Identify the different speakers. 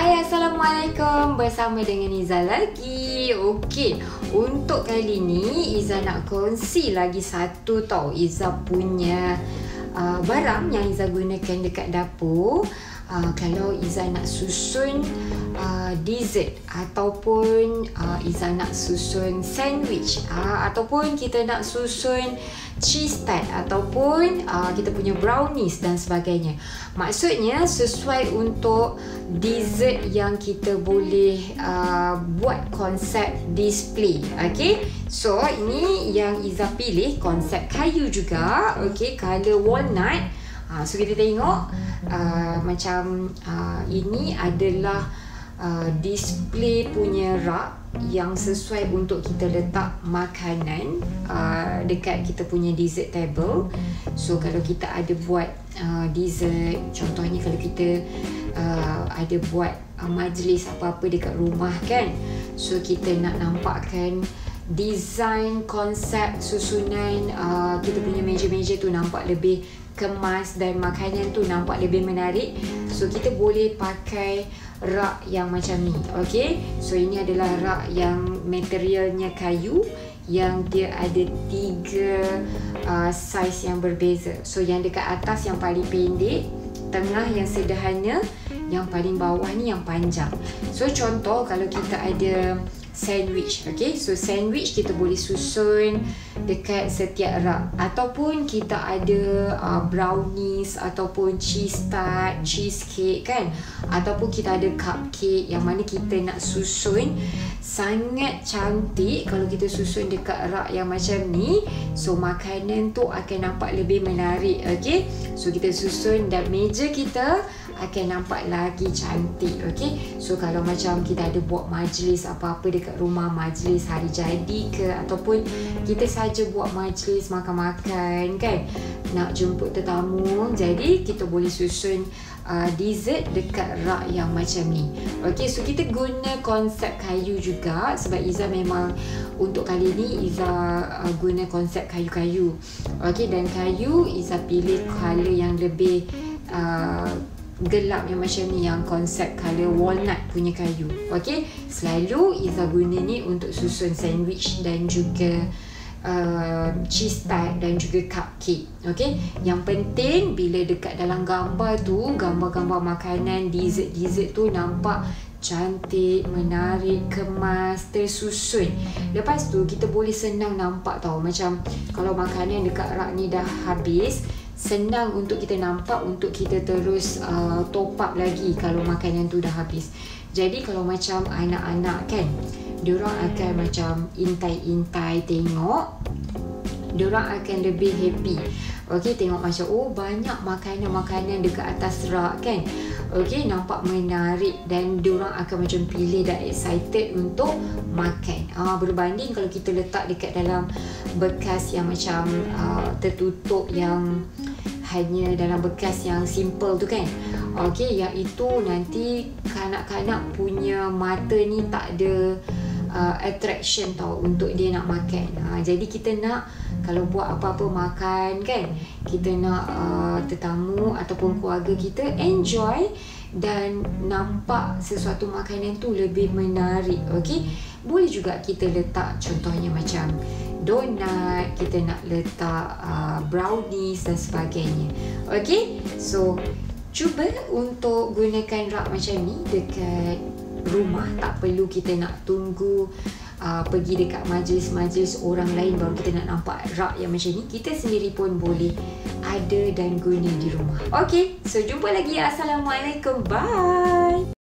Speaker 1: Hai, Assalamualaikum. Bersama dengan Iza lagi. Okey, untuk kali ni Iza nak kongsi lagi satu tau Iza punya barang yang Iza gunakan dekat dapur. Kalau Iza nak susun dessert ataupun Iza nak susun sandwich ataupun kita nak susun cheese tart ataupun kita punya brownies dan sebagainya. Maksudnya sesuai untuk dessert yang kita boleh buat konsep display. Okay, so ini yang Iza pilih konsep kayu juga. Okay, color walnut. So kita tengok macam ini adalah display punya rak yang sesuai untuk kita letak makanan dekat kita punya dessert table. So kalau kita ada buat dessert, contohnya kalau kita ada buat majlis apa-apa dekat rumah kan, so kita nak nampakkan design, konsep, susunan kita punya meja-meja tu nampak lebih kemas dan makanan tu nampak lebih menarik. So kita boleh pakai rak yang macam ni. Okay, so ini adalah rak yang materialnya kayu, yang dia ada 3 saiz yang berbeza. So yang dekat atas yang paling pendek, tengah yang sederhana, yang paling bawah ni yang panjang. So contoh kalau kita ada sandwich, okay, so sandwich kita boleh susun dekat setiap rak, ataupun kita ada brownies ataupun cheese tart, cheesecake kan, ataupun kita ada cupcake yang mana kita nak susun sangat cantik. Kalau kita susun dekat rak yang macam ni, so makanan tu akan nampak lebih menarik. Okay, so kita susun dan meja kita akan nampak lagi cantik. Okay, so kalau macam kita ada buat majlis apa-apa dekat rumah, majlis hari jadi ke, ataupun kita saja buat majlis makan-makan kan, nak jemput tetamu, jadi kita boleh susun dessert dekat rak yang macam ni. Okay, so kita guna konsep kayu juga sebab Iza memang untuk kali ni Iza guna konsep kayu-kayu. Okay, dan kayu Iza pilih color yang lebih gelap yang macam ni, yang konsep color walnut punya kayu. Okay, selalu Iza guna ni untuk susun sandwich dan juga cheese tart dan juga cupcake. Okay, yang penting bila dekat dalam gambar tu, gambar-gambar makanan, dessert tu nampak cantik, menarik, kemas, tersusun. Lepas tu kita boleh senang nampak tau, macam kalau makanan dekat rak ni dah habis, senang untuk kita nampak untuk kita terus top up lagi kalau makanan tu dah habis. Jadi kalau macam anak-anak kan, diorang akan macam intai-intai tengok, diorang akan lebih happy. Okay, tengok macam banyak makanan-makanan dekat atas rak kan. Okay, nampak menarik dan diorang akan macam pilih dan excited untuk makan. Berbanding kalau kita letak dekat dalam bekas yang macam tertutup, yang hanya dalam bekas yang simple tu kan. Okay, yang itu nanti kanak-kanak punya mata ni tak ada attraction tau untuk dia nak makan. Jadi kita nak kalau buat apa-apa makan kan, kita nak tetamu ataupun keluarga kita enjoy dan nampak sesuatu makanan tu lebih menarik. Okay, boleh juga kita letak contohnya macam donat, kita nak letak brownies dan sebagainya. Okay, so cuba untuk gunakan rak macam ni dekat rumah. Tak perlu kita nak tunggu pergi dekat majlis-majlis orang lain baru kita nak nampak rak yang macam ni. Kita sendiri pun boleh ada dan guna di rumah. Okay, so jumpa lagi. Assalamualaikum, bye.